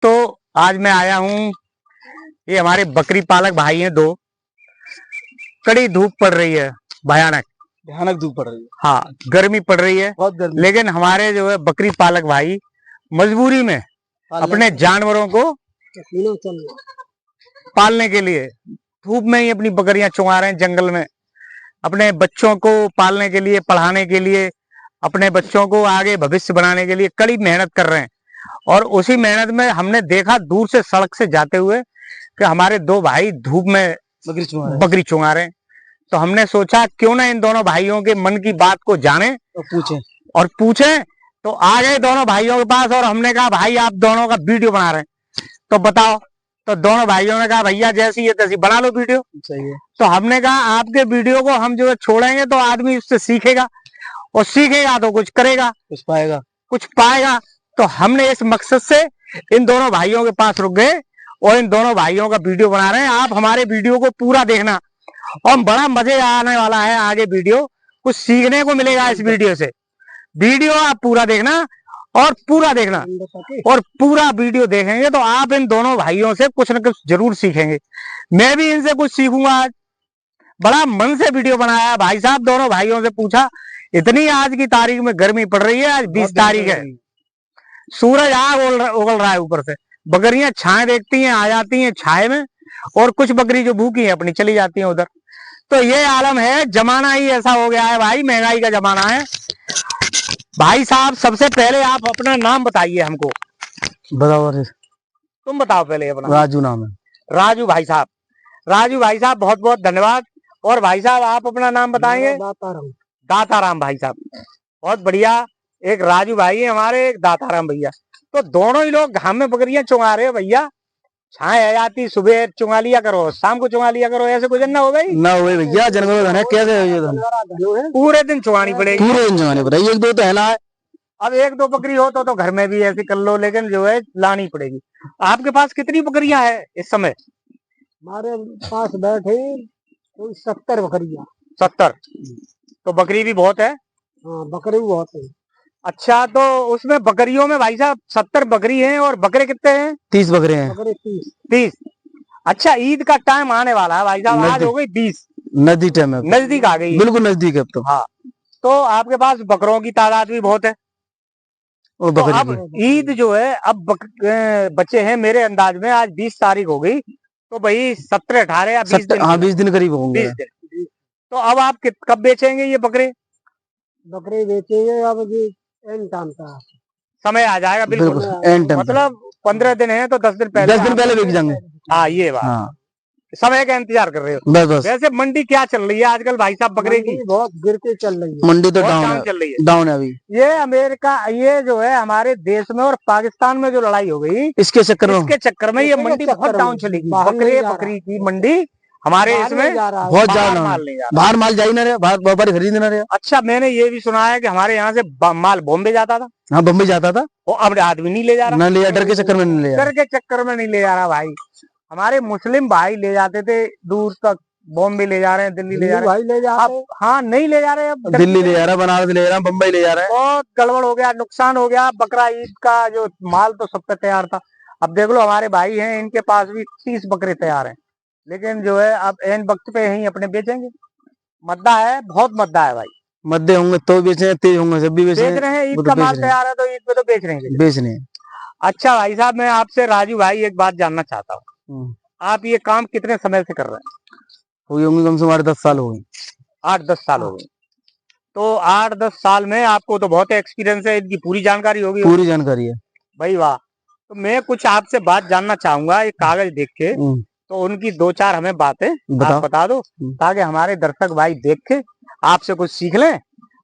दोस्तों, आज मैं आया हूँ, ये हमारे बकरी पालक भाई हैं दो। कड़ी धूप पड़ रही है, भयानक भयानक धूप पड़ रही है। हाँ, गर्मी पड़ रही है बहुत गर्मी। लेकिन हमारे जो है बकरी पालक भाई मजबूरी में अपने जानवरों को पालने के लिए धूप में ही अपनी बकरियां चुंगा रहे हैं जंगल में, अपने बच्चों को पालने के लिए, पढ़ाने के लिए, अपने बच्चों को आगे भविष्य बनाने के लिए कड़ी मेहनत कर रहे हैं। और उसी मेहनत में हमने देखा दूर से सड़क से जाते हुए कि हमारे दो भाई धूप में बकरी चुंगा रहे हैं। तो हमने सोचा क्यों ना इन दोनों भाइयों के मन की बात को जाने और पूछें। तो आ गए दोनों भाइयों के पास और हमने कहा भाई आप दोनों का वीडियो बना रहे हैं तो बताओ। तो दोनों भाइयों ने कहा भैया जैसी है तैसी बना लो वीडियो। सही है। तो हमने कहा आपके वीडियो को हम जो है छोड़ेंगे तो आदमी उससे सीखेगा और सीखेगा तो कुछ करेगा, कुछ पाएगा। तो हमने इस मकसद से इन दोनों भाइयों के पास रुक गए और इन दोनों भाइयों का वीडियो बना रहे हैं। आप हमारे वीडियो को पूरा देखना और बड़ा मजे आने वाला है। आगे वीडियो कुछ सीखने को मिलेगा इस वीडियो से। वीडियो आप पूरा देखना और पूरा देखना और पूरा वीडियो देखेंगे तो आप इन दोनों भाइयों से कुछ न कुछ जरूर सीखेंगे। मैं भी इनसे कुछ सीखूंगा। आज बड़ा मन से वीडियो बनाया भाई साहब। दोनों भाइयों से पूछा इतनी आज की तारीख में गर्मी पड़ रही है, आज 20 तारीख है, सूरज आग उगल रहा है ऊपर से, बकरियां छाए देखती हैं आ जाती हैं छाए में और कुछ बकरी जो भूखी है अपनी चली जाती हैं उधर। तो ये आलम है, जमाना ही ऐसा हो गया है भाई, महंगाई का जमाना है। भाई साहब सबसे पहले आप अपना नाम बताइए हमको। बताओ। तुम बताओ पहले अपना। राजू नाम है। राजू भाई साहब। राजू भाई साहब बहुत बहुत धन्यवाद। और भाई साहब आप अपना नाम बताएंगे। दाताराम भाई साहब, बहुत बढ़िया। एक राजू भाई है हमारे, एक दाताराम भैया। तो दोनों ही लोग घाम में बकरियां चुंगा रहे हो भैया। छाए आ जाती, सुबह चुंगा लिया करो, शाम को चुंगा लिया करो, ऐसे गुजर ना हो भाई। ना हुए भैया, जनगण कैसे पूरे दिन चुंगानी पड़ेगी। पूरे दिन चुंगानी पड़ेगी, एक दो तो है ना। अब एक दो बकरी हो तो घर में भी ऐसे कर लो, लेकिन जो है लानी पड़ेगी। आपके पास कितनी बकरियां है इस समय? हमारे पास बैठे 70 बकरियां। 70? तो बकरी भी बहुत है। हाँ, बकरी भी बहुत है। अच्छा, तो उसमें बकरियों में भाई साहब 70 बकरी हैं और बकरे कितने हैं? 30 बकरे हैं। बकरे 30। अच्छा, ईद का टाइम आने वाला है भाई साहब, आज हो गई 20। नजदीक टाइम है, नजदीक आ गई, बिल्कुल नजदीक है अब तो। हाँ, तो आपके पास बकरों की तादाद भी बहुत है। तो अब ईद जो है अब बच्चे हैं मेरे अंदाज में, आज 20 तारीख हो गई तो भाई 17, 18 या 20 दिन। हाँ, 20 दिन करीब होंगे। 20 दिन। तो अब आप कब बेचेंगे ये बकरे? बकरे बेचेंगे अब एंड टाइम का समय आ जाएगा, बिल्कुल मतलब 15 दिन है तो 10 दिन पहले, 10 दिन पहले बिक जाएंगे। हाँ, ये बात। हाँ। समय का इंतजार कर रहे हो। बस। वैसे मंडी क्या चल रही है आजकल भाई साहब बकरे की? बहुत गिर के चल रही है। मंडी तो डाउन चल रही है, डाउन है अभी। ये अमेरिका, ये जो है हमारे देश में और पाकिस्तान में जो लड़ाई हो गई, इसके चक्कर में ये मंडी बहुत डाउन चलेगी। बकरी की मंडी हमारे इसमें बहुत ज्यादा बाहर माल जा ही ना रहे, बाहर व्यापारी खरीद ना रहे। अच्छा, मैंने ये भी सुना है कि हमारे यहाँ से माल बॉम्बे जाता था। हाँ, बम्बई जाता था, वो अब आदमी नहीं ले जा रहा। ना ले, डर के चक्कर में नहीं ले जा रहा। डर के चक्कर में नहीं ले जा रहा भाई। हमारे मुस्लिम भाई ले जाते थे दूर तक, बॉम्बे ले जा रहे हैं, दिल्ली ले जा रहे हैं। अब हाँ नहीं ले जा रहे, अब दिल्ली ले जा रहा है, बनारस ले जा रहा है, बम्बई ले जा रहा है। बहुत गड़बड़ हो गया, नुकसान हो गया। बकरा ईद का जो माल तो सब पे तैयार था। अब देख लो हमारे भाई हैं, इनके पास भी 30 बकरे तैयार हैं, लेकिन जो है अब एन वक्त पे ही अपने बेचेंगे। मद्दा है, बहुत मद्दा है भाई। मद्दे होंगे तो बेचे, तेज होंगे जब भी बेच रहे हैं। ईद का माल तैयार है तो ईद पे तो बेच रहे हैं। अच्छा भाई साहब, मैं आपसे राजू भाई एक बात जानना चाहता हूँ, आप ये काम कितने समय से कर रहे हैं? हुई होंगी कम से कम 8-10 साल हो गए। 8-10 साल हो गए। तो 8-10 साल में आपको तो बहुत एक्सपीरियंस है, इनकी पूरी जानकारी होगी। पूरी जानकारी है भाई, वाह। तो मैं कुछ आपसे बात जानना चाहूंगा, एक कागज देख के, तो उनकी 2-4 हमें बातें बता दो, ताकि हमारे दर्शक भाई देख के आपसे कुछ सीख लें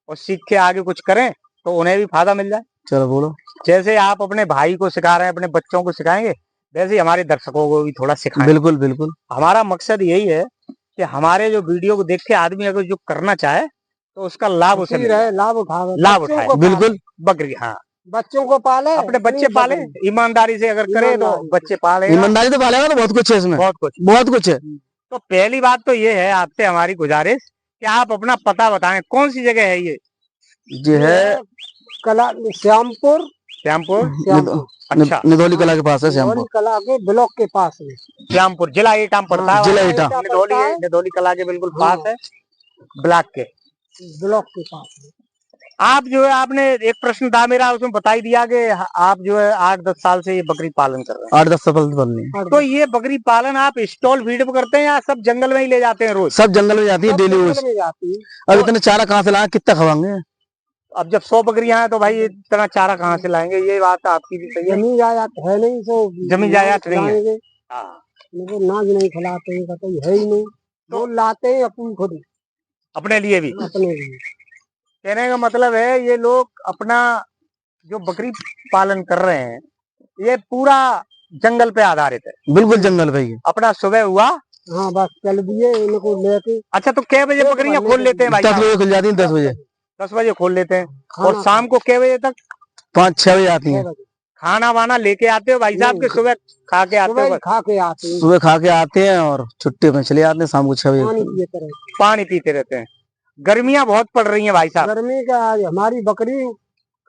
और सीख के आगे कुछ करें तो उन्हें भी फायदा मिल जाए। चलो बोलो। जैसे आप अपने भाई को सिखा रहे हैं, अपने बच्चों को सिखाएंगे, वैसे ही हमारे दर्शकों को भी थोड़ा सिखाएं। बिल्कुल बिल्कुल। हमारा मकसद यही है कि हमारे जो वीडियो को देख के आदमी अगर जो करना चाहे तो उसका लाभ उसे मिले, लाभ उठाए। बिल्कुल। बकरी, हाँ, बच्चों को पाले, अपने बच्चे पाले, ईमानदारी से अगर करे तो बच्चे पाले। ईमानदारी तो पालेगा तो बहुत कुछ है इसमें, बहुत कुछ है। तो पहली बात तो ये है आपसे हमारी गुजारिश कि आप अपना पता बताएं, कौन सी जगह है ये? है कला श्यामपुर श्यामपुर। श्यामपुर अच्छा, निधौली कला के पास है श्यामपुर। निधौली कला के ब्लॉक के पास में। श्यामपुर जिला एटाम पड़ता है। जिला एटा। निधौली कला के बिल्कुल पास है, ब्लॉक के ब्लॉक के पास में। आप जो है, आपने एक प्रश्न था मेरा, उसमें बता ही दिया कि आप जो है 8-10 साल से ये बकरी पालन कर रहे हैं। 8-10 साल बननी है। तो ये बकरी पालन आप स्टॉल फीड पे करते हैं या सब जंगल में ही ले जाते हैं रोज? सब जंगल में जाती है डेली रोज। में जाती है। अब इतने चारा कहाँ से लाए, कितना खवाएंगे? अब जब 100 बकरियां हैं तो भाई इतना चारा कहाँ से लाएंगे? ये बात आपकी भी सही है। जमीन जायदाद है नहीं, सो जमीन जायदाद नहीं है। नाज नहीं खिलाते हैं, कहते है ही नहीं, तो लाते हैं अपन खुद अपने लिए भी। अपने लिए। कहने का मतलब है ये लोग अपना जो बकरी पालन कर रहे हैं ये पूरा जंगल पे आधारित है। बिल्कुल जंगल पे ही। अपना सुबह हुआ, हाँ बस चल दिए इनको लेके। अच्छा, तो कै बजे बकरियां खोल लेते हैं भाई? 10 बजे खुल जाती है। 10 बजे 10 बजे खोल लेते हैं। और शाम को कै बजे तक? 5-6 बजे आती है। खाना वाना लेके आते हो भाई साहब के? सुबह खा के आते हो? खा के आते हैं, सुबह खा के आते हैं और छुट्टी में चले आते हैं शाम को 6 बजे। पानी पीते रहते हैं। गर्मियां बहुत पड़ रही हैं भाई साहब। गर्मी का हमारी बकरी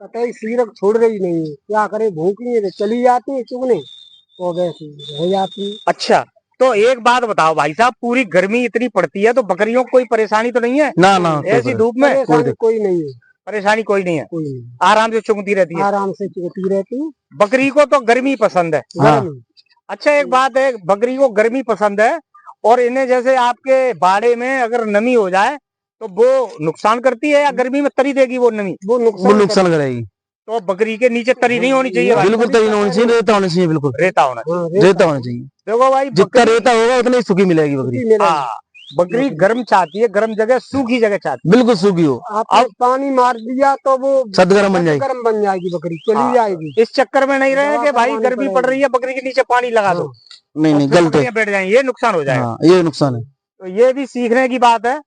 कतई सीरक छोड़ रही नहीं है, क्या करे, भूखी है तो चली जाती है चुगने, तो वैसे रह जाती है। अच्छा, तो एक बात बताओ भाई साहब, पूरी गर्मी इतनी पड़ती है तो बकरियों को कोई परेशानी तो नहीं है? ना ना, ऐसी धूप में कोई नहीं है। परेशानी कोई नहीं है, कोई नहीं, आराम से चुगती रहती है। आराम से चुगती रहती है। बकरी को तो गर्मी पसंद है। गर्मी। अच्छा, एक बात है, बकरी को गर्मी पसंद है और इन्हें जैसे आपके बाड़े में अगर नमी हो जाए तो वो नुकसान करती है या गर्मी में तरी देगी वो नमी? वो नुकसान करेगी। तो बकरी के नीचे तरी नहीं होनी चाहिए भाई। बिल्कुल तरी नहीं होनी चाहिए, रेता होना चाहिए। बिल्कुल रेता होना चाहिए। रेता होना चाहिए। देखो भाई, जितना रेता होगा उतनी सूखी मिलेगी बकरी। हाँ, बकरी गर्म चाहती है, गर्म जगह, सूखी जगह चाहती है। बिल्कुल सूखी हो। आप पानी मार दिया तो वो सदगर्म बन जाएगी। गर्म बन जाएगी बकरी, चली जाएगी। इस चक्कर में नहीं रहे कि भाई गर्मी पड़ रही है बकरी के नीचे पानी लगा दो, नहीं गलत है, बैठ जाएंगे, ये नुकसान हो जाएगा। ये नुकसान है। तो ये भी सीखने की बात है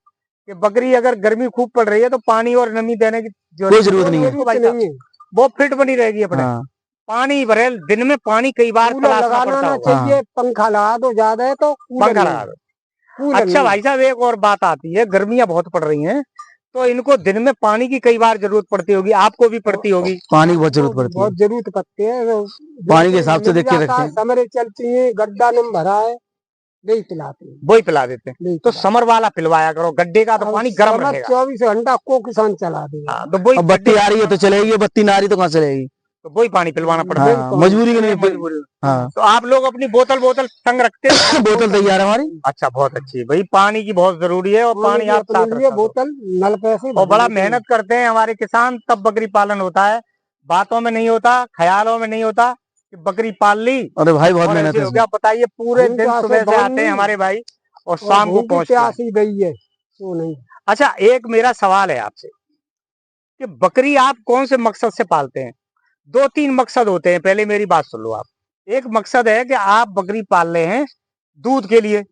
कि बकरी अगर गर्मी खूब पड़ रही है तो पानी और नमी देने की कोई जरूरत नहीं है। वो फिट बनी रहेगी अपने। पानी भरे दिन में पानी कई बार लगाना चाहिए। पंखा लगा दो, ज्यादा है तो पंखा लगा दो। अच्छा भाई साहब, एक और बात आती है, गर्मियां बहुत पड़ रही हैं तो इनको दिन में पानी की कई बार जरूरत पड़ती होगी, आपको भी पड़ती होगी? पानी की बहुत जरूरत पड़ती है। बहुत जरूरत पड़ती है, पानी के हिसाब से देख के रखते हैं। समरे चलती है, गड्ढा नम भरा है, वही पिलाते हैं। वही पिला देते हैं। तो समर वाला पिलवाया करो, गड्ढे का तो पानी गर्म रहेगा। 24 घंटा को किसान चला देगा। तो वही बत्ती आ रही है तो चलेगी, बत्ती ना आ रही तो कहाँ चलेगी? तो वही पानी पिलवाना पड़ता है। मजबूरी के नहीं। हाँ। तो आप लोग अपनी बोतल संग रखते हैं? बोतल तैयार है हमारी। अच्छा, बहुत अच्छी भाई, पानी की बहुत जरूरी है और पानी आप साथ रखो। बोतल नल पैसे और बड़ा मेहनत करते हैं हमारे किसान, तब बकरी पालन होता है। बातों में नहीं होता, ख्यालों में नहीं होता कि बकरी पाल ली। अरे भाई बहुत मेहनत है। क्या बताइए, पूरे दिन सुबह से आते हैं हमारे भाई और शाम को पहुंचते हैं। अच्छा, एक मेरा सवाल है आपसे कि बकरी आप कौन से मकसद से पालते हैं? 2-3 मकसद होते हैं, पहले मेरी बात सुन लो आप। एक मकसद है कि आप बकरी पाल रहे हैं दूध के लिए,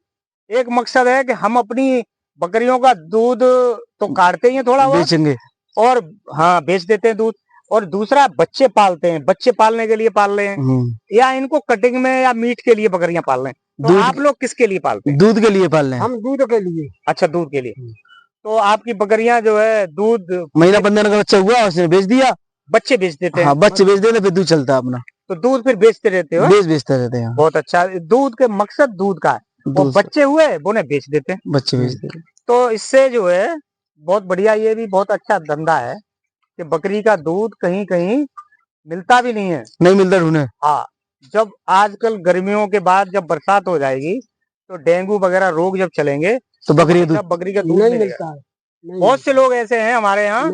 एक मकसद है कि हम अपनी बकरियों का दूध तो काटते ही हैं थोड़ा बहुत, बेचेंगे और हाँ बेच देते हैं दूध, और दूसरा बच्चे पालते हैं, बच्चे पालने के लिए पाल रहे हैं, या इनको कटिंग में या मीट के लिए बकरियां पाल रहे हैं। तो आप लोग किसके लिए पालते हैं? दूध के लिए पाल रहे हैं। हम दूध के लिए। अच्छा, दूध के लिए। तो आपकी बकरियां जो है दूध महीना 15 का बच्चा हुआ उसने बेच दिया, बच्चे बेच देते हैं। हाँ, बच्चे बेच देते, फिर दूध चलता है अपना। तो दूध फिर बेचते रहते हो? बेचते रहते हैं। बहुत अच्छा, दूध के मकसद दूध का है, और बच्चे हुए वो ने बेच देते हैं। बच्चे बेच देते। तो इससे जो है बहुत बढ़िया, ये भी बहुत अच्छा धंधा है कि बकरी का दूध कहीं कहीं मिलता भी नहीं है, नहीं मिलता ढूंढे। हाँ, जब आजकल गर्मियों के बाद जब बरसात हो जाएगी तो डेंगू वगैरह रोग जब चलेंगे तो बकरी का दूध नहीं मिलता है। बहुत से लोग ऐसे हैं हमारे यहाँ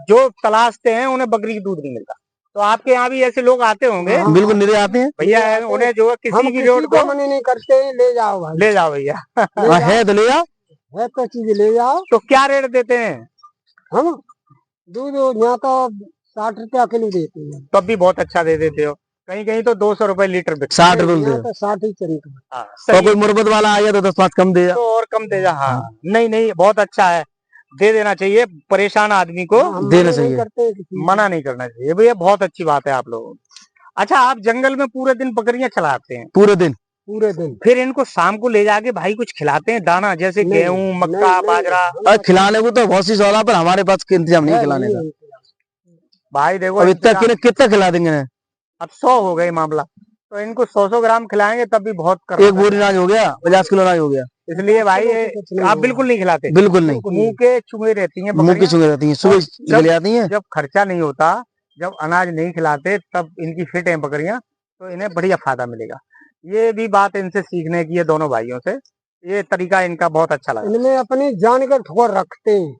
जो तलाशते हैं, उन्हें बकरी का दूध नहीं मिलता। तो आपके यहाँ भी ऐसे लोग आते होंगे? बिल्कुल निरे आते हैं भैया, उन्हें जो है किसी की जरूरत को मना नहीं करते, ले जाओ भाई, ले जाओ भैया। है तो ले जाओ, है तो चीज ले जाओ। तो क्या रेट देते हैं? हम दूध यहाँ तो 60 रुपया किलो देते हैं। तब भी बहुत अच्छा दे देते हो, कहीं कहीं तो 200 रुपए लीटर बिकता 60 रुपए 60 ही चलते। तो कोई मुरब्बत वाला आ गया तो 10-5 कम दे तो और कम दे जा। हाँ, नहीं बहुत अच्छा है, दे देना चाहिए, परेशान आदमी को देना चाहिए, मना नहीं करना चाहिए भैया, बहुत अच्छी बात है आप लोगों को। अच्छा, आप जंगल में पूरे दिन बकरियां चलाते हैं? पूरे दिन। फिर इनको शाम को ले जाके भाई कुछ खिलाते हैं दाना, जैसे गेहूं, मक्का, बाजरा? खिलाने को तो बहुत सी सवाल, पर हमारे पास इंतजाम नहीं खिलाने का। भाई देखो अब इतना कितना खिला देंगे ना? अब 100 हो गए मामला, तो इनको 100 ग्राम खिलाएंगे तब भी बहुत कर एक बोरी अनाज हो गया, 50 किलो अनाज हो गया। इसलिए भाई आप बिल्कुल नहीं खिलाते? बिल्कुल नहीं, मुंह के चुंगे रहती हैं मुंह की चुंगे रहती हैं, सुबह निकल आती हैं। जब खर्चा नहीं होता, जब अनाज नहीं खिलाते, तब इनकी फिट हैं बकरियां, तो इन्हें बढ़िया फायदा मिलेगा। ये भी बात इनसे सीखने की है दोनों भाइयों से, ये तरीका इनका बहुत अच्छा लगा। इनमें अपनी जान का ठोकर रखते हैं,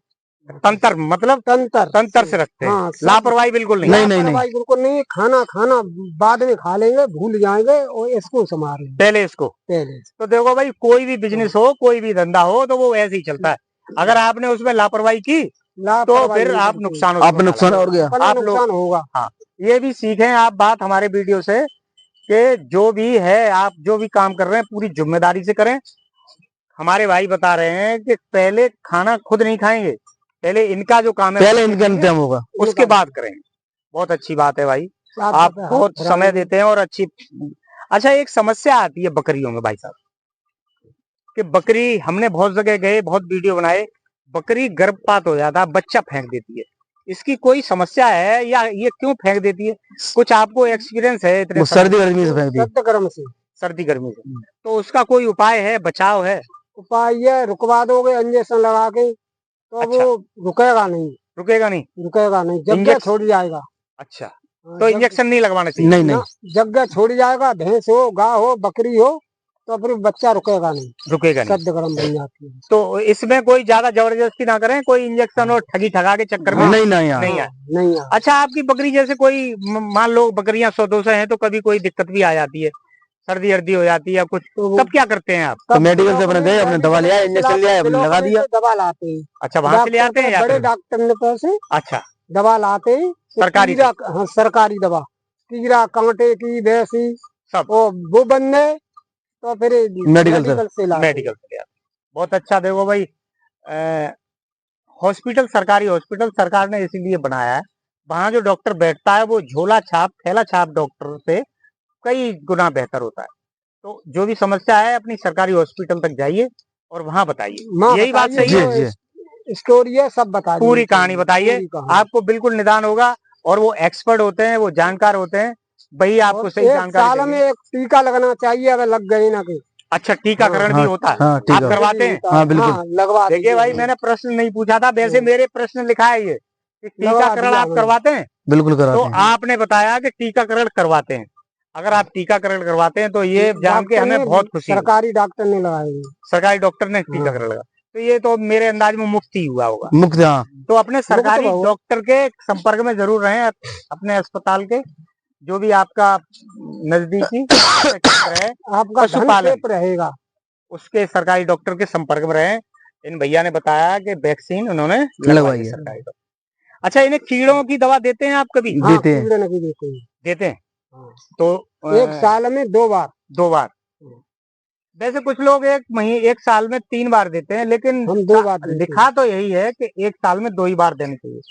तंत्र मतलब तंत्र से रखते हैं। हाँ, लापरवाही बिल्कुल नहीं। लापरवाही बिल्कुल नहीं। खाना बाद में खा लेंगे, भूल जाएंगे और इसको संभाल लेंगे पहले इसको। तो देखो भाई, कोई भी बिजनेस हो, कोई भी धंधा हो, तो वो ऐसे ही चलता है। अगर आपने उसमें लापरवाही की तो फिर आप नुकसान और गया, आप नुकसान होगा। हाँ, ये भी सीखें आप बात हमारे वीडियो से, कि जो भी है, आप जो भी काम कर रहे हैं पूरी जिम्मेदारी से करें। हमारे भाई बता रहे हैं कि पहले खाना खुद नहीं खाएंगे, पहले इनका जो काम है पहले इनका इंतजाम होगा, उसके बाद करेंगे। बहुत अच्छी बात है भाई, आप बहुत समय देते हैं और अच्छी। अच्छा, एक समस्या आती है बकरियों में भाई साहब, कि बकरी, हमने बहुत जगह गए, बहुत वीडियो बनाए, बकरी गर्भपात हो जाता है, बच्चा फेंक देती है। इसकी कोई समस्या है या ये क्यों फेंक देती है? कुछ आपको एक्सपीरियंस है? इतने सर्दी गर्मी से फेंक दी, सर्दी गर्मी से, तो उसका कोई उपाय है, बचाव है? उपाय ये रुकवा दोगे इंजेक्शन लगा के, तो अच्छा। वो रुकेगा नहीं, जगह छोड़ जाएगा। अच्छा, तो इंजेक्शन नहीं लगवाना चाहिए? नहीं, जगह छोड़ जाएगा। भैंस हो, गाय हो, बकरी हो, तो फिर बच्चा रुकेगा नहीं, सर्द गर्म बन जाती है। तो इसमें कोई ज्यादा जबरदस्ती ना करें, कोई इंजेक्शन और ठगी ठगा के चक्कर में नहीं। अच्छा, आपकी बकरी जैसे कोई, मान लो बकरियां 100-200 हैं, तो कभी कोई दिक्कत भी आ जाती है, सर्दी अर्दी हो जाती है या कुछ, तो तब क्या करते हैं आप? तो मेडिकल से अपने गए, अपने दवा लिया, इंजेक्शन लिया, लगा दिया। दवा लाते हैं। अच्छा, वहां से ले आते हैं? बड़े डॉक्टर ने पैसे। अच्छा, दवा लाते हैं सरकारी। हाँ, सरकारी दवा, कीड़ा कांटे की, वैसी सब, वो बनने, तो फिर मेडिकल से ले आते। बहुत अच्छा। देखो भाई, हॉस्पिटल, सरकारी हॉस्पिटल सरकार ने इसीलिए बनाया है, वहाँ जो डॉक्टर बैठता है वो झोला छाप, थैला छाप डॉक्टर से कई गुना बेहतर होता है। तो जो भी समस्या है, अपनी सरकारी हॉस्पिटल तक जाइए और वहाँ बताइए। यही बात सही है, स्टोरी है, सब बताइए, पूरी कहानी बताइए, आपको बिल्कुल निदान होगा। और वो एक्सपर्ट होते हैं, वो जानकार होते हैं, वही आपको सही जानकारी देंगे। साल में एक टीका लगना चाहिए, अगर लग गई ना कि। अच्छा, टीकाकरण भी होता है? आप करवाते हैं? हाँ, बिल्कुल लगवा। देखिए भाई, मैंने प्रश्न नहीं पूछा था, वैसे मेरे प्रश्न लिखा है ये कि टीकाकरण आप करवाते हैं? बिल्कुल करवाते हैं। तो आपने बताया कि टीकाकरण करवाते हैं। अगर आप टीकाकरण करवाते हैं तो ये जान के हमें बहुत खुशी है। सरकारी डॉक्टर ने लगाया, सरकारी डॉक्टर ने टीकाकरण लगा, तो ये तो मेरे अंदाज में मुफ्त ही हुआ होगा। मुफ्त, हाँ। तो अपने सरकारी डॉक्टर के संपर्क में जरूर रहें, अपने अस्पताल के, जो भी आपका नजदीकी है, आपका पशुपालन रहेगा, उसके सरकारी डॉक्टर के संपर्क में रहें। इन भैया ने बताया कि वैक्सीन उन्होंने लगवाई है सरकारी डॉक्टर। अच्छा, इन्हें कीड़ों की दवा देते हैं आप कभी? देते हैं। तो एक साल में 2 बार। वैसे कुछ लोग एक साल में 3 बार देते हैं, लेकिन हम 2 बार लिखा तो यही है कि एक साल में 2 ही बार देनी चाहिए,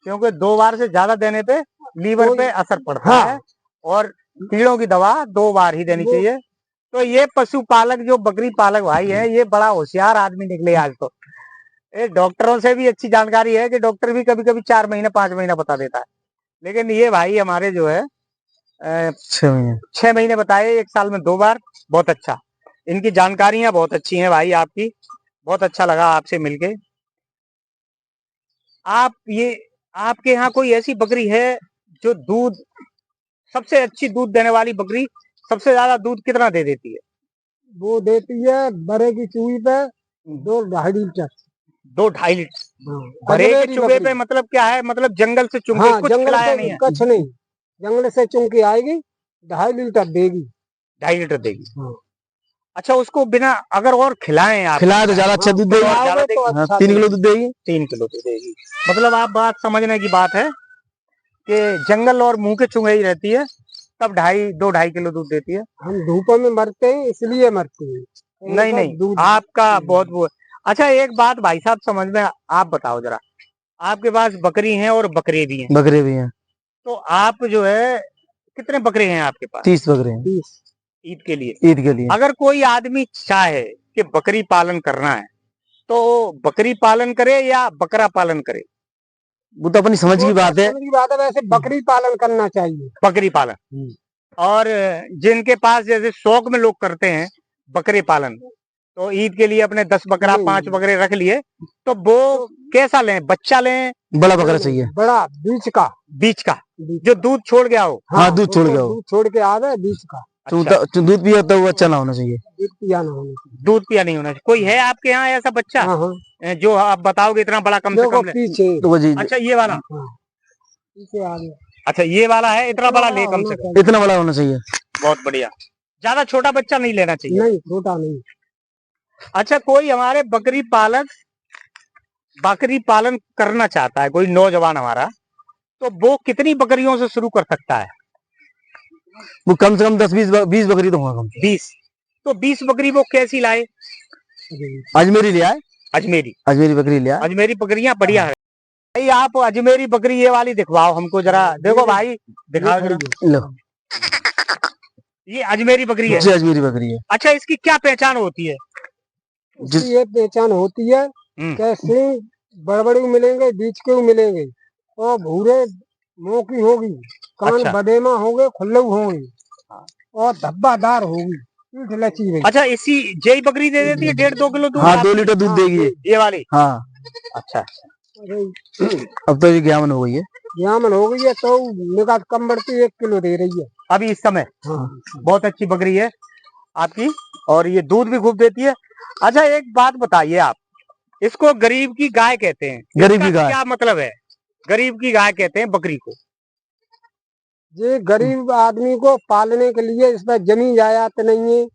क्योंकि 2 बार से ज्यादा देने पे लीवर पे असर पड़ता है, और कीड़ों की दवा 2 बार ही देनी चाहिए। तो ये पशुपालक, जो बकरी पालक भाई है, ये बड़ा होशियार आदमी निकले आज तो। डॉक्टरों से भी अच्छी जानकारी है कि डॉक्टर भी कभी कभी 4 महीने 5 महीना बता देता है, लेकिन ये भाई हमारे जो है 6 महीने बताए, एक साल में 2 बार। बहुत अच्छा, इनकी जानकारियां बहुत अच्छी हैं भाई आपकी, बहुत अच्छा लगा आपसे मिलके। आपके यहाँ कोई ऐसी बकरी है जो दूध, सबसे अच्छी दूध देने वाली बकरी, सबसे ज्यादा दूध कितना दे देती है? वो देती है बड़े की चूई पे 2-2.5 लीटर। 2-2.5 लीटर बड़े के चूहे पे? मतलब क्या है, मतलब जंगल से चुन के? कुछ खिलाया नहीं है? कुछ नहीं, जंगल से चुन के आएगी, 2.5 लीटर देगी। 2.5 लीटर देगी। अच्छा, उसको बिना अगर और खिलाएं आप, खिलाए तो ज्यादा अच्छा दूध देगी, 3 किलो दूध देगी। 3 किलो दूध देगी। मतलब आप बात समझने की बात है कि जंगल और मुंह के चुंगे ही रहती है, तब 2-2.5 किलो दूध देती है। हम धूप में मरते हैं, इसलिए मरते हैं। नहीं, आपका बहुत वो। अच्छा, एक बात भाई साहब समझ में, आप बताओ जरा, आपके पास बकरी हैं और बकरे भी हैं, तो आप जो है, कितने बकरे हैं आपके पास? 30 बकरे हैं। 30 ईद के लिए। अगर कोई आदमी चाहे कि बकरी पालन करना है, तो बकरी पालन करे या बकरा पालन करे? वो तो अपनी समझ की बात है। समझ की बात है, वैसे बकरी पालन करना चाहिए। बकरी पालन। और जिनके पास जैसे शौक में लोग करते हैं बकरी पालन, तो ईद के लिए अपने 10 बकरा 5 बकरे रख लिए, तो वो कैसा लें? बच्चा लें, बड़ा बकरा चाहिए, बड़ा बीच का जो दूध छोड़ गया हो। हाँ दूध छोड़ गया हो, दूध छोड़ के आ गए बीच का। अच्छा। दूध पिया तो वो अच्छा ना होना चाहिए, दूध पिया नहीं होना चाहिए। कोई है आपके यहाँ ऐसा बच्चा? हाँ। जो आप बताओगे इतना बड़ा कम से कम पीछे तो जी। अच्छा ये वाला, पीछे आ गया। अच्छा ये वाला है, इतना बड़ा ले कम से कम, इतना बड़ा होना चाहिए। बहुत बढ़िया। ज्यादा छोटा बच्चा नहीं लेना चाहिए। नहीं, छोटा नहीं। अच्छा, कोई हमारे बकरी पालन करना चाहता है, कोई नौजवान हमारा, तो वो कितनी बकरियों से शुरू कर सकता है? वो कम से कम 10-20 बकरी तो होगा, कम 20। तो 20 बकरी वो कैसी लाए? अजमेरी ले आए, अजमेरी बकरी ले आए। अजमेरी बकरियां बढ़िया है भाई। आप अजमेरी बकरी ये वाली दिखवाओ हमको जरा। देखो भाई, दिखाओ जरा। लो, ये अजमेरी बकरी है। जी अजमेरी बकरी है। अच्छा, इसकी क्या पहचान होती है? ये पहचान होती है, कैसे बड़बड़े मिलेंगे, बीच के मिलेंगे, और भूरे मुंह की होगी, कान अच्छा। बदेमा होंगे, खुल्लू होंगे, और धब्बादार होगी, पीठ लची हुई। अच्छा, इसी जय बकरी दे देती है 1.5-2 किलो दूध? हाँ, 2 लीटर दूध देगी ये वाली। हाँ। अच्छा, अब तो ये ग्यामन हो गई है, ग्यामन हो गई है, तो निकाल कम बढ़ती 1 किलो दे रही है अभी इस समय। हाँ। बहुत अच्छी बकरी है आपकी, और ये दूध भी खूब देती है। अच्छा, एक बात बताइए आप, इसको गरीब की गाय कहते हैं। गरीब की गाय क्या मतलब है? गरीब की गाय कहते हैं बकरी को। ये गरीब आदमी को पालने के लिए, इस पर जमीन जायदाद नहीं है,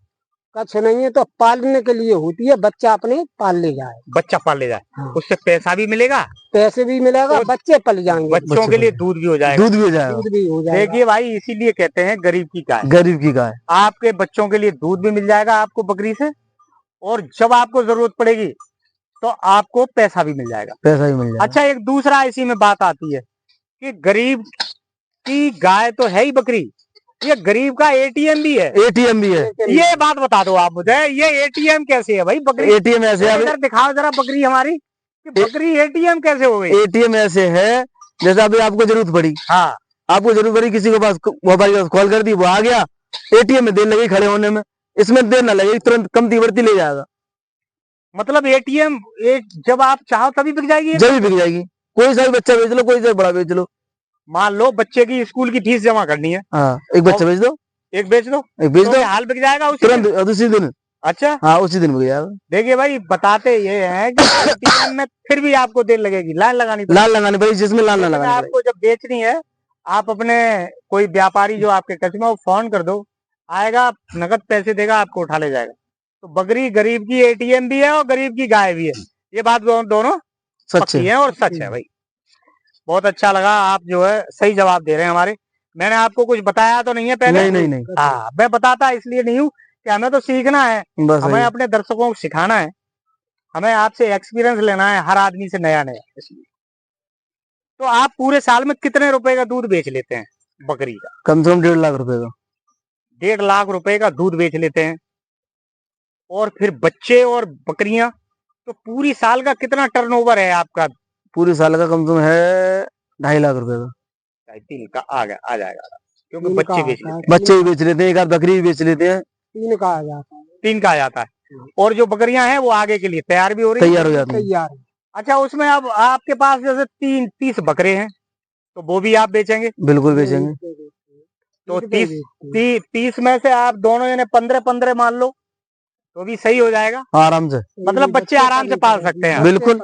कुछ नहीं है, तो पालने के लिए होती है, बच्चा अपने पाल ले जाए। बच्चा पाल ले जाए, हाँ। उससे पैसा भी मिलेगा, पैसे भी मिलेगा, बच्चे पल जाएंगे, बच्चों के लिए दूध भी हो जाएगा। दूध भी हो जाएगा। दूध भी हो जाएगा। देखिए भाई, इसीलिए कहते हैं गरीब की गाय। गरीब की गाय। आपके बच्चों के लिए दूध भी मिल जाएगा आपको बकरी से, और जब आपको जरूरत पड़ेगी तो आपको पैसा भी मिल जाएगा। पैसा भी मिल जाएगा। अच्छा, एक दूसरा इसी में बात आती है कि गरीब की गाय तो है ही बकरी, ये गरीब का एटीएम भी है। एटीएम भी है। ये बात बता दो आप मुझे, ये एटीएम कैसे है भाई बकरी? एटीएम ऐसे है, इधर दिखाओ जरा बकरी हमारी, कि बकरी एटीएम कैसे हो गई? एटीएम ऐसे है, जैसे अभी आपको जरूरत पड़ी, हाँ, आपको जरूरत पड़ी, किसी के पास मोबाइल के पास कॉल कर दी, वो आ गया, एटीएम में देर लगी खड़े होने में, इसमें देर ना लगेगी, तुरंत कमती बढ़ती ले जाएगा। मतलब एटीएम जब आप चाहो तभी बिक जाएगी? जब भी बिक जाएगी, कोई सा भी बच्चा बेच लो, कोई सा बड़ा बेच लो। मान लो बच्चे की स्कूल की फीस जमा करनी है, हाँ, एक बच्चा बेच दो, एक बेच दो, तो हाल बिक जाएगा उसी तुरंत उसी दिन। अच्छा, हाँ, उसी दिन बिक जाएगा। देखिए भाई, बताते ये हैं कि एटीएम में फिर भी आपको देर लगेगी, लाइन लगानी पड़ेगी। लाइन लगानी पड़ेगी, जिसमें लाइन लगानी पड़ेगी। आपको जब बेचनी है, आप अपने कोई व्यापारी जो आपके कस्टमर वो फोन कर दो, आएगा, नगद पैसे देगा, आपको उठा ले जाएगा। तो बकरी गरीब की एटीएम भी है और गरीब की गाय भी है, ये बात दोनों सच है और सच है भाई। बहुत अच्छा लगा, आप जो है सही जवाब दे रहे हैं हमारे। मैंने आपको कुछ बताया तो नहीं है पहले? नहीं। हाँ, मैं बताता इसलिए नहीं हूँ कि हमें तो सीखना है, हमें अपने दर्शकों को सिखाना है, हमें आपसे एक्सपीरियंस लेना है, हर आदमी से नया नया। इसलिए तो आप पूरे साल में कितने रुपए का दूध बेच लेते हैं बकरी का? कम से कम 1.5 लाख रुपए का। 1.5 लाख रुपए का दूध बेच लेते हैं, और फिर बच्चे और बकरियां, तो पूरी साल का कितना टर्नओवर है आपका? पूरी साल का कम से कम है 2.5 लाख रुपए का। 3 का आ जाएगा, क्योंकि बच्चे बेच लेते हैं। बच्चे भी बेच लेते हैं, एक आध बकरी भी बेच लेते हैं। 3 का आ जाता है। 3 का आ जाता है, और जो बकरियां हैं वो आगे के लिए तैयार भी हो रही है, तैयार हो जाती है। अच्छा, उसमें अब आपके पास जैसे 30 बकरे हैं, तो वो भी आप बेचेंगे? बिल्कुल बेचेंगे। तो 30 में से आप दोनों जने 15 मान लो, तो भी सही हो जाएगा आराम से। मतलब बच्चे आराम से पाल सकते हैं। बिल्कुल,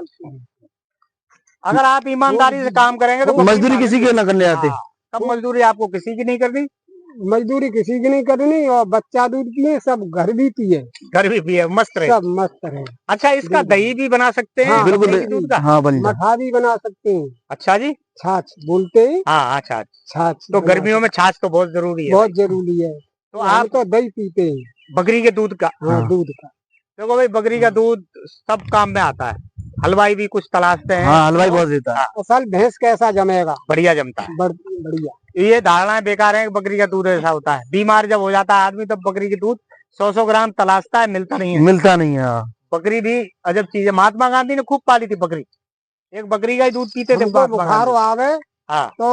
अगर आप ईमानदारी से काम करेंगे तो मजदूरी किसी के ना करने आते। तब मजदूरी आपको किसी की नहीं करनी, मजदूरी किसी की नहीं करनी, और बच्चा दूध पिए, सब घर भी पिए, घर भी पिए, मस्त रहे, सब मस्त रहे। अच्छा, इसका दही भी बना सकते हैं? हाँ, बिल्कुल दूध का हाँ, बन मठा भी बना सकते हैं। अच्छा जी, छाछ बोलते हैं। हाँ, छाछ। छाछ तो गर्मियों में छाछ तो बहुत जरूरी है, बहुत जरूरी है। तो आप तो दही पीते हैं, बकरी के दूध का। हाँ, दूध का। देखो भाई, बकरी का दूध सब काम में आता है, हलवाई भी कुछ तलाशते हैं। हाँ, हलवाई बहुत देता है। असल भैंस कैसा जमेगा? बढ़िया जमता है, बढ़िया। ये धारणाएं बेकार है कि बकरी का दूध ऐसा होता है। बीमार जब हो जाता है आदमी, तब बकरी के दूध 100 ग्राम तलाशता है, मिलता नहीं है। मिलता नहीं है। बकरी भी अजब चीज है, महात्मा गांधी ने खूब पाली थी बकरी, एक बकरी का ही दूध पीते थे। हमको बुखार आवे हाँ। तो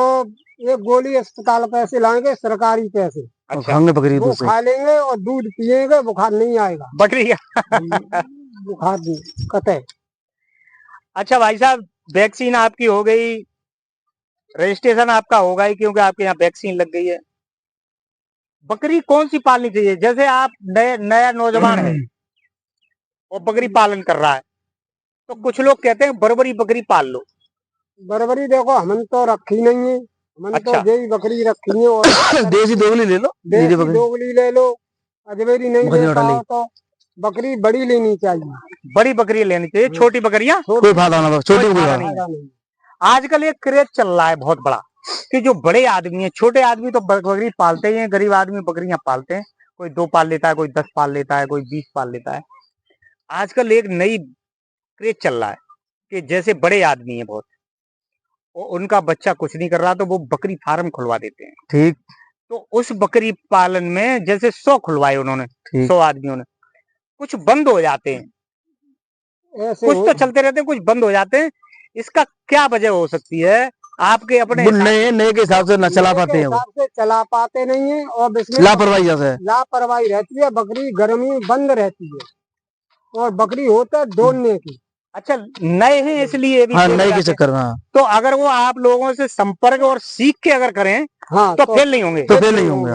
एक गोली अस्पताल पैसे लाएंगे, सरकारी पैसे। अच्छा। बकरी वो खा लेंगे और दूध पिएंगे, बुखार नहीं आएगा बकरी का। बुखार नहीं कतई। अच्छा भाई साहब, वैक्सीन आपकी हो गई, रजिस्ट्रेशन आपका होगा ही क्योंकि आपके यहाँ वैक्सीन लग गई है। बकरी कौन सी पालनी चाहिए? जैसे आप नया नौजवान है और बकरी पालन कर रहा है, तो कुछ लोग कहते हैं बरबरी बकरी पाल लो। बरबरी देखो हमने तो रखी नहीं है, हमने अच्छा। तो यही बकरी रखी है। और देसी दोगली ले लो, देसी दोगली ले लो, अजमेरी नहीं लेता हो तो बकरी बड़ी लेनी चाहिए। बड़ी बकरी लेनी चाहिए, छोटी बकरियां कोई फायदा ना, छोटी कोई फायदा नहीं। आजकल एक क्रेज चल रहा है बहुत बड़ा कि जो बड़े आदमी हैं, छोटे आदमी तो बकरी पालते ही हैं, गरीब आदमी बकरियां पालते हैं। कोई 2 पाल लेता है, कोई 10 पाल लेता है, कोई 20 पाल लेता है। आजकल एक नई क्रेज चल रहा है कि जैसे बड़े आदमी हैं बहुत, उनका बच्चा कुछ नहीं कर रहा तो वो बकरी फार्म खुलवा देते हैं। ठीक। तो उस बकरी पालन में जैसे 100 खुलवाए उन्होंने, 100 आदमियों ने, कुछ बंद हो जाते हैं, कुछ तो चलते रहते हैं, कुछ बंद हो जाते हैं। इसका क्या वजह हो सकती है आपके अपने? नए के हिसाब से न चला पाते हैं, चला पाते नहीं है और लापरवाही जैसे लापरवाही रहती है। बकरी गर्मी बंद रहती है और बकरी होता है दौड़ने की। अच्छा, नए हैं इसलिए भी। हाँ, नए के चक्कर में। हाँ। तो अगर वो आप लोगों से संपर्क और सीख के अगर करें, हाँ, तो फेल नहीं होंगे। तो फेल नहीं होंगे।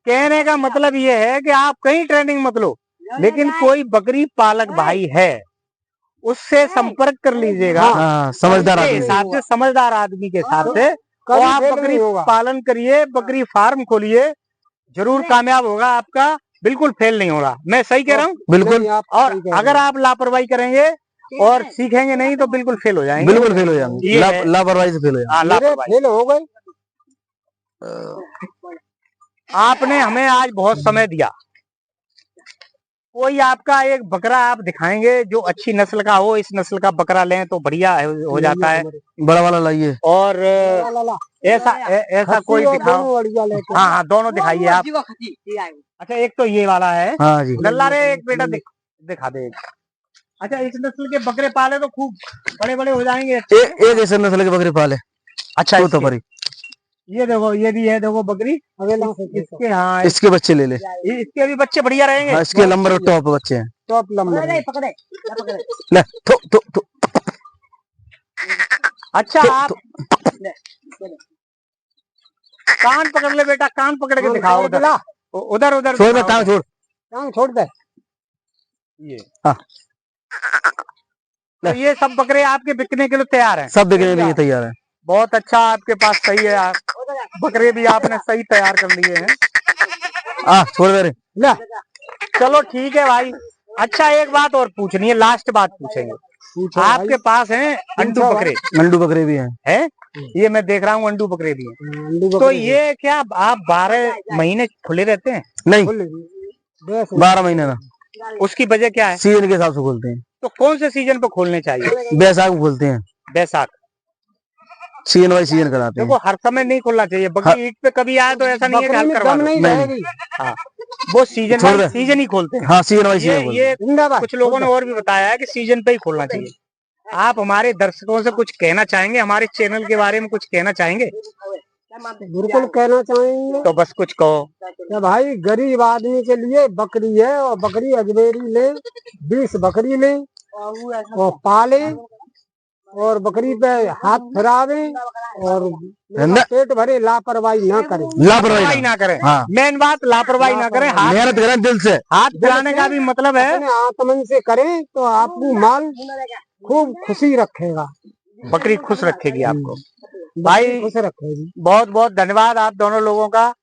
कहने का मतलब ये है कि आप कहीं ट्रेनिंग मत लो, लेकिन कोई बकरी पालक भाई है उससे संपर्क कर लीजिएगा। हाँ, समझदार आदमी के हिसाब से, समझदार आदमी के हिसाब से, और आप बकरी पालन करिए, बकरी फार्म खोलिए, जरूर कामयाब होगा आपका, बिल्कुल फेल नहीं होगा। मैं सही कह रहा हूँ? बिल्कुल। और अगर आप लापरवाही करेंगे और सीखेंगे नहीं तो बिल्कुल फेल हो जाएंगे। बिल्कुल फेल हो जाएंगे, लापरवाही से फेल हो जाएंगे। फेल हो गए। आपने हमें आज बहुत समय दिया। कोई आपका एक बकरा आप दिखाएंगे जो अच्छी नस्ल का हो, इस नस्ल का बकरा लें तो बढ़िया हो जाता है। बड़ा वाला लाइए। और ऐसा कोई दिखाओ। हाँ हाँ, दोनों दिखाइए आप। अच्छा, एक तो ये वाला है। हाँ जी। लल्ला रे, एक बेटा दिखा दे। अच्छा, इस नस्ल के बकरे पाले तो खूब बड़े बड़े हो जाएंगे। एक ऐसे नस्ल के बकरे पाले। अच्छा, तो बड़ी ये देखो, ये भी है, देखो बकरी। इसके, हाँ, इसके बच्चे ले ले। इसके भी बच्चे बढ़िया रहेंगे। हाँ, इसके नंबर टॉप बच्चे हैं, टॉप नंबर। ले तो अच्छा, आप कान पकड़ ले बेटा, कान पकड़ के दिखाओ। उधर उधर उधर छोड़ दे, टांग छोड़, टांग छोड़ दे। ये, हाँ, तो ये सब बकरे आपके बिकने के लिए तैयार हैं? सब बिकने के लिए तैयार है। बहुत अच्छा, आपके पास सही है। बकरे भी आपने सही तैयार कर लिए हैं। छोड़ दे रे। चलो ठीक है भाई। अच्छा, एक बात और पूछनी है, लास्ट बात पूछेंगे। आपके पास हैं अंडू बकरे? अंडू बकरे भी हैं। ये मैं देख रहा हूँ, अंडू बकरे भी हैं। तो ये क्या आप 12 महीने खुले रहते हैं? नहीं, 12 महीने ना। उसकी वजह क्या है? सीजन के हिसाब से खोलते हैं। तो कौन से सीजन पे खोलने चाहिए? बैसाख में खोलते हैं। बैसाख, सीजन वाइज सीजन कराते हैं। देखो, हर समय नहीं खोलना चाहिए। बकरी ईद पे कभी आए तो ऐसा नहीं है कि हल करवा दो। नहीं। हाँ, वो सीजन ही खोलते हैं। हाँ, सीजन वाइज ये कुछ लोगों ने और भी बताया है कि सीजन पे ही खोलना चाहिए। आप हमारे दर्शकों से कुछ कहना चाहेंगे? हमारे चैनल के बारे में कुछ कहना चाहेंगे? बिल्कुल कहना चाहेंगे। तो बस कुछ कहो। तो भाई, गरीब आदमी के लिए बकरी है, और बकरी अजमेरी ले, 20 बकरी ले और पाले, और बकरी पे हाथ फिरावे और पेट भरे, लापरवाही ना करें। लापरवाही ना करें। हाँ। मेन बात, लापरवाही ना करें। मेहनत करें दिल से। हाथ फिराने का भी मतलब है आत्मन से करें तो आपको माल खूब खुशी रखेगा। बकरी खुश रखेगी आपको भाई, खुश रखेगी। बहुत बहुत धन्यवाद आप दोनों लोगों का।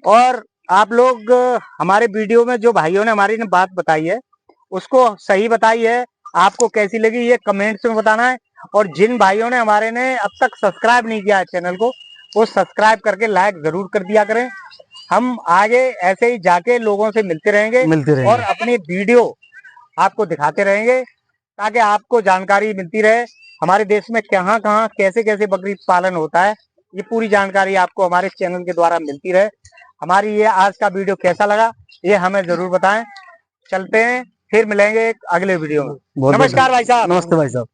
और आप लोग हमारे वीडियो में जो भाइयों ने हमारी बात बताई है उसको सही बताई है, आपको कैसी लगी ये कमेंट्स में बताना है। और जिन भाइयों ने हमारे ने अब तक सब्सक्राइब नहीं किया है चैनल को, वो सब्सक्राइब करके लाइक जरूर कर दिया करें। हम आगे ऐसे ही जाके लोगों से मिलते रहेंगे और अपनी वीडियो आपको दिखाते रहेंगे ताकि आपको जानकारी मिलती रहे हमारे देश में कहाँ कहाँ कैसे कैसे बकरी पालन होता है। ये पूरी जानकारी आपको हमारे चैनल के द्वारा मिलती रहे। हमारी ये आज का वीडियो कैसा लगा ये हमें जरूर बताएं। चलते हैं, फिर मिलेंगे एक अगले वीडियो में। नमस्कार भाई साहब। नमस्ते भाई साहब।